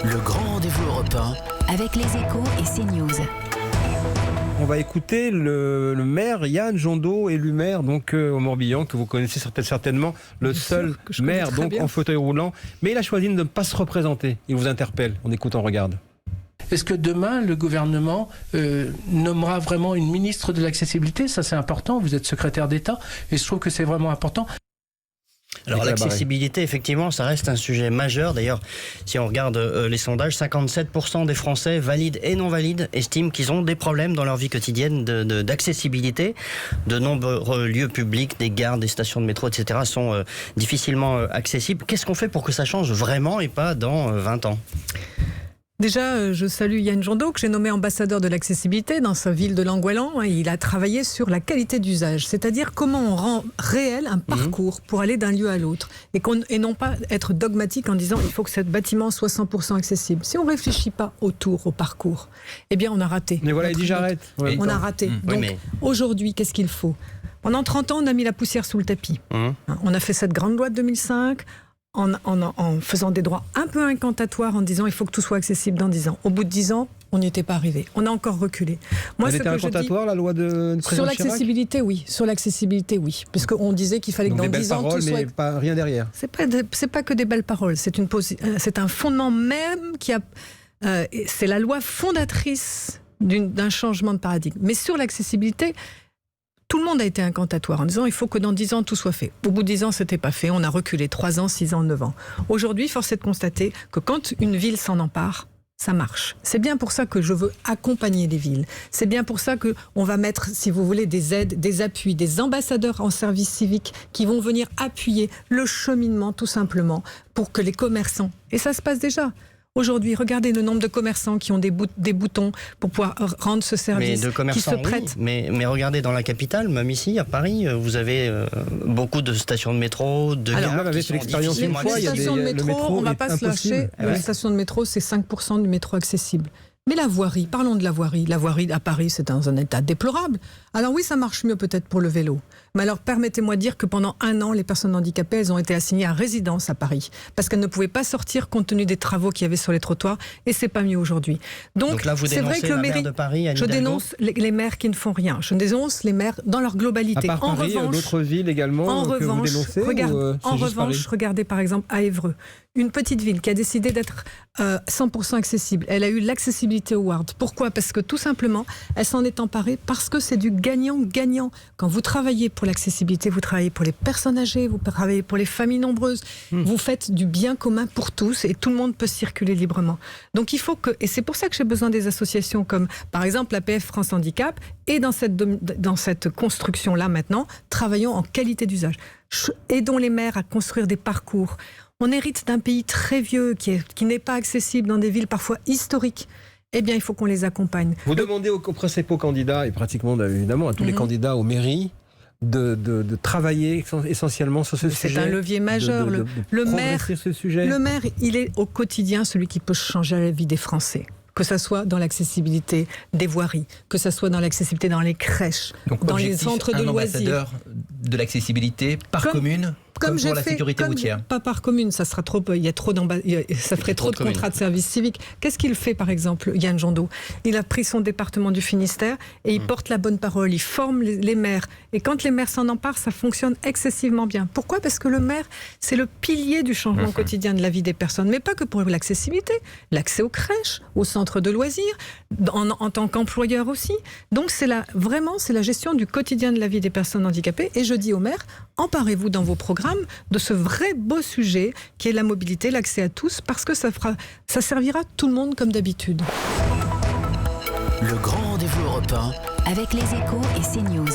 Le grand rendez-vous européen avec les Échos et CNews. On va écouter le maire Yann Jondot, élu maire donc au Morbihan, que vous connaissez certainement, le seul maire donc en fauteuil roulant. Mais il a choisi de ne pas se représenter. Il vous interpelle. On écoute, on regarde. Est-ce que demain, le gouvernement nommera vraiment une ministre de l'accessibilité ? Ça, c'est important. Vous êtes secrétaire d'État et je trouve que c'est vraiment important. Alors l'accessibilité, effectivement, ça reste un sujet majeur. D'ailleurs, si on regarde les sondages, 57% des Français, valides et non valides, estiment qu'ils ont des problèmes dans leur vie quotidienne d'accessibilité. De nombreux lieux publics, des gares, des stations de métro, etc. sont difficilement accessibles. Qu'est-ce qu'on fait pour que ça change vraiment et pas dans 20 ans ? Déjà, je salue Yann Jondot, que j'ai nommé ambassadeur de l'accessibilité dans sa ville de Langoëlan. Il a travaillé sur la qualité d'usage, c'est-à-dire comment on rend réel un parcours pour aller d'un lieu à l'autre. Et non pas être dogmatique en disant il faut que ce bâtiment soit 100% accessible. Si on ne réfléchit pas au parcours, eh bien on a raté. Mais voilà, il dit j'arrête. On a raté. Donc aujourd'hui, qu'est-ce qu'il faut ? Pendant 30 ans, on a mis la poussière sous le tapis. On a fait cette grande loi de 2005... En faisant des droits un peu incantatoires, en disant il faut que tout soit accessible dans 10 ans. Au bout de 10 ans, on n'y était pas arrivé. On a encore reculé. Elle était incantatoire, la loi de sur l'accessibilité, oui. Sur l'accessibilité, oui. Puisqu'on disait qu'il fallait que dans 10 ans, tout soit... mais pas rien derrière. C'est pas que des belles paroles. C'est un fondement même qui a... c'est la loi fondatrice d'un changement de paradigme. Mais sur l'accessibilité... Tout le monde a été incantatoire en disant il faut que dans 10 ans tout soit fait. Au bout de 10 ans, c'était pas fait. On a reculé 3 ans, 6 ans, 9 ans. Aujourd'hui, force est de constater que quand une ville s'en empare, ça marche. C'est bien pour ça que je veux accompagner les villes. C'est bien pour ça qu'on va mettre, si vous voulez, des aides, des appuis, des ambassadeurs en service civique qui vont venir appuyer le cheminement, tout simplement, pour que les commerçants... Et ça se passe déjà. Aujourd'hui, regardez le nombre de commerçants qui ont des boutons pour pouvoir rendre ce service, qui se prêtent. Oui, mais regardez dans la capitale, même ici, à Paris, vous avez beaucoup de stations de métro, de gares qui sont difficilement accessibles. Les stations de métro, on ne va pas se lâcher. Les stations de métro, c'est 5% du métro accessible. Mais la voirie, parlons de la voirie. La voirie à Paris, c'est dans un état déplorable. Alors oui, ça marche mieux peut-être pour le vélo. Mais alors permettez-moi de dire que pendant 1 an, les personnes handicapées, elles ont été assignées à résidence à Paris. Parce qu'elles ne pouvaient pas sortir compte tenu des travaux qu'il y avait sur les trottoirs. Et c'est pas mieux aujourd'hui. Donc là, vous dénoncez la maire de Paris, Anne Hidalgo ? Je dénonce les maires qui ne font rien. Je dénonce les maires dans leur globalité. À part Paris, d'autres villes également que vous dénoncez regardez par exemple à Évreux. Une petite ville qui a décidé d'être 100% accessible. Elle a eu l'accessibilité award. Pourquoi ? Parce que tout simplement, elle s'en est emparée parce que c'est du gagnant-gagnant. Quand vous travaillez pour l'accessibilité, vous travaillez pour les personnes âgées, vous travaillez pour les familles nombreuses. Vous faites du bien commun pour tous et tout le monde peut circuler librement. Donc il faut que... Et c'est pour ça que j'ai besoin des associations comme, par exemple, l'APF France Handicap. Et dans cette construction-là maintenant, travaillons en qualité d'usage. Aidons les maires à construire des parcours. On hérite d'un pays très vieux qui n'est pas accessible dans des villes parfois historiques. Eh bien, il faut qu'on les accompagne. Vous demandez aux principaux candidats, et pratiquement évidemment à tous les candidats aux mairies, de travailler essentiellement sur ce sujet. C'est un levier majeur. Le maire, il est au quotidien celui qui peut changer la vie des Français. Que ça soit dans l'accessibilité des voiries, que ça soit dans l'accessibilité dans les crèches, dans les centres de loisirs. Ambassadeur de l'accessibilité par commune, comme pour la sécurité routière. Pas par commune, ça sera trop. Ça ferait trop de contrats de service civique. Qu'est-ce qu'il fait, par exemple, Yann Jondot ? Il a pris son département du Finistère et il porte la bonne parole. Il forme les maires. Et quand les maires s'en emparent, ça fonctionne excessivement bien. Pourquoi ? Parce que le maire, c'est le pilier du changement quotidien de la vie des personnes. Mais pas que pour l'accessibilité. L'accès aux crèches, aux centres de loisirs, en tant qu'employeur aussi. Donc c'est la gestion du quotidien de la vie des personnes handicapées. Et je dis aux maires, emparez-vous dans vos programmes de ce vrai beau sujet qui est la mobilité, l'accès à tous, parce que ça servira tout le monde comme d'habitude. Le grand rendez-vous européen avec les Échos et CNews.